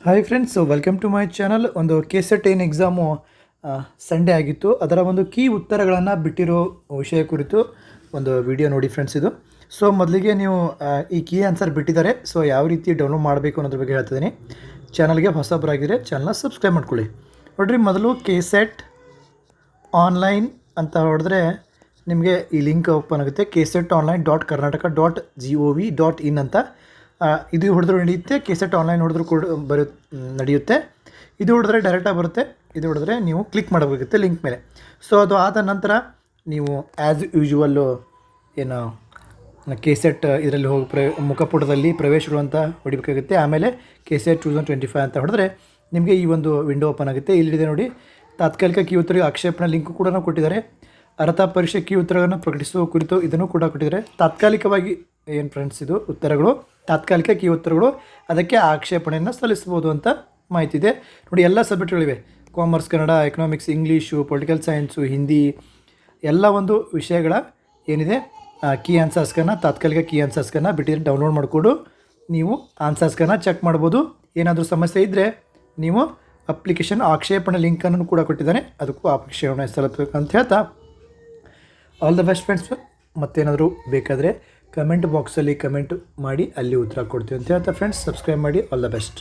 Hi friends, welcome to my channel. ಒಂದು ಕೆಸೆಟ್ ಏನು exam Sunday ಆಗಿತ್ತು, ಅದರ ಒಂದು ಕೀ ಉತ್ತರಗಳನ್ನು ಬಿಟ್ಟಿರೋ ವಿಷಯ ಕುರಿತು ಒಂದು ವಿಡಿಯೋ ನೋಡಿ ಫ್ರೆಂಡ್ಸ್. ಇದು ಸೊ ಮೊದಲಿಗೆ ನೀವು ಈ ಕೀ ಆನ್ಸರ್ ಬಿಟ್ಟಿದ್ದಾರೆ, ಸೊ ಯಾವ ರೀತಿ ಡೌನ್ಲೋಡ್ ಮಾಡಬೇಕು ಅನ್ನೋದ್ರ ಬಗ್ಗೆ ಹೇಳ್ತಿದ್ದೀನಿ. ಚಾನಲ್ಗೆ ಹೊಸಬರಾಗಿದ್ದರೆ ಚಾನಲ್ನ ಸಬ್ಸ್ಕ್ರೈಬ್ ಮಾಡ್ಕೊಳ್ಳಿ. ನೋಡಿರಿ, ಮೊದಲು ಕೆಸೆಟ್ ಆನ್ಲೈನ್ ಅಂತ ಹೊಡೆದ್ರೆ ನಿಮಗೆ ಈ ಲಿಂಕ್ ಓಪನ್ ಆಗುತ್ತೆ. kesetonline.karnataka.gov.in ಅಂತ ಇದು ಹೊಡೆದ್ರು ನಡೆಯುತ್ತೆ. ಕೆಸೆಟ್ ಆನ್ಲೈನ್ ಹೊಡೆದ್ರು ಕೂಡ ನಡೆಯುತ್ತೆ. ಇದು ಹೊಡೆದ್ರೆ ಡೈರೆಕ್ಟಾಗಿ ಬರುತ್ತೆ. ಇದು ಹೊಡೆದ್ರೆ ನೀವು ಕ್ಲಿಕ್ ಮಾಡಬೇಕಾಗುತ್ತೆ ಲಿಂಕ್ ಮೇಲೆ. ಸೊ ಅದು ಆದ ನಂತರ ನೀವು ಆ್ಯಸ್ ಯೂಶುವಲ್ಲು ಏನು ಕೆಸೆಟ್ ಇದರಲ್ಲಿ ಹೋಗಿ ಮುಖಪುಟದಲ್ಲಿ ಪ್ರವೇಶಗಳು ಅಂತ ಹೊಡಿಬೇಕಾಗುತ್ತೆ. ಆಮೇಲೆ ಕೆಸೆಟ್ 2025 ಅಂತ ಹೊಡೆದ್ರೆ ನಿಮಗೆ ಈ ಒಂದು ವಿಂಡೋ ಓಪನ್ ಆಗುತ್ತೆ. ಇಲ್ಲಿದೆ ನೋಡಿ, ತಾತ್ಕಾಲಿಕ ಕೀ ಉತ್ತರಕ್ಕೆ ಆಕ್ಷೇಪಣೆ ಲಿಂಕ್ ಕೂಡ ಕೊಟ್ಟಿದ್ದಾರೆ. ಅರ್ಹತಾ ಪರೀಕ್ಷೆ ಕೀ ಉತ್ತರಗಳನ್ನು ಪ್ರಕಟಿಸುವ ಕುರಿತು ಇದನ್ನು ಕೂಡ ಕೊಟ್ಟಿದ್ದಾರೆ. ತಾತ್ಕಾಲಿಕವಾಗಿ ಏನು ಫ್ರೆಂಡ್ಸ್, ಇದು ಉತ್ತರಗಳು ತಾತ್ಕಾಲಿಕ ಕೀ ಉತ್ತರಗಳು, ಅದಕ್ಕೆ ಆಕ್ಷೇಪಣೆಯನ್ನು ಸಲ್ಲಿಸ್ಬೋದು ಅಂತ ಮಾಹಿತಿ ಇದೆ ನೋಡಿ. ಎಲ್ಲ ಸಬ್ಜೆಕ್ಟ್ಗಳಿವೆ: commerce, Kannada, economics, English, political science, Hindi, ಎಲ್ಲ ಒಂದು ವಿಷಯಗಳ ಏನಿದೆ ಕೀ ಆನ್ಸರ್ಸ್ಗಳನ್ನ, ತಾತ್ಕಾಲಿಕ ಕೀ ಆನ್ಸರ್ಸ್ಗಳನ್ನ ಬಿಟ್ಟಿದ್ರೆ ಡೌನ್ಲೋಡ್ ಮಾಡಿಕೊಂಡು ನೀವು ಆನ್ಸರ್ಸ್ಗಳನ್ನ ಚೆಕ್ ಮಾಡ್ಬೋದು. ಏನಾದರೂ ಸಮಸ್ಯೆ ಇದ್ದರೆ ನೀವು ಅಪ್ಲಿಕೇಶನ್ ಆಕ್ಷೇಪಣೆ ಲಿಂಕನ್ನು ಕೂಡ ಕೊಟ್ಟಿದ್ದಾನೆ, ಅದಕ್ಕೂ ಆಕ್ಷೇಪಣೆ ಸಲ್ಲಿಸಬೇಕು ಅಂತ ಹೇಳ್ತಾ ಆಲ್ ದ ಬೆಸ್ಟ್ ಫ್ರೆಂಡ್ಸ್. ಮತ್ತೇನಾದರೂ ಬೇಕಾದರೆ ಕಮೆಂಟ್ ಬಾಕ್ಸಲ್ಲಿ ಕಮೆಂಟ್ ಮಾಡಿ, ಅಲ್ಲಿ ಉತ್ತರ ಕೊಡ್ತೀವಿ ಅಂತ ಹೇಳ್ತಾ ಫ್ರೆಂಡ್ಸ್, ಸಬ್ಸ್ಕ್ರೈಬ್ ಮಾಡಿ. All the best.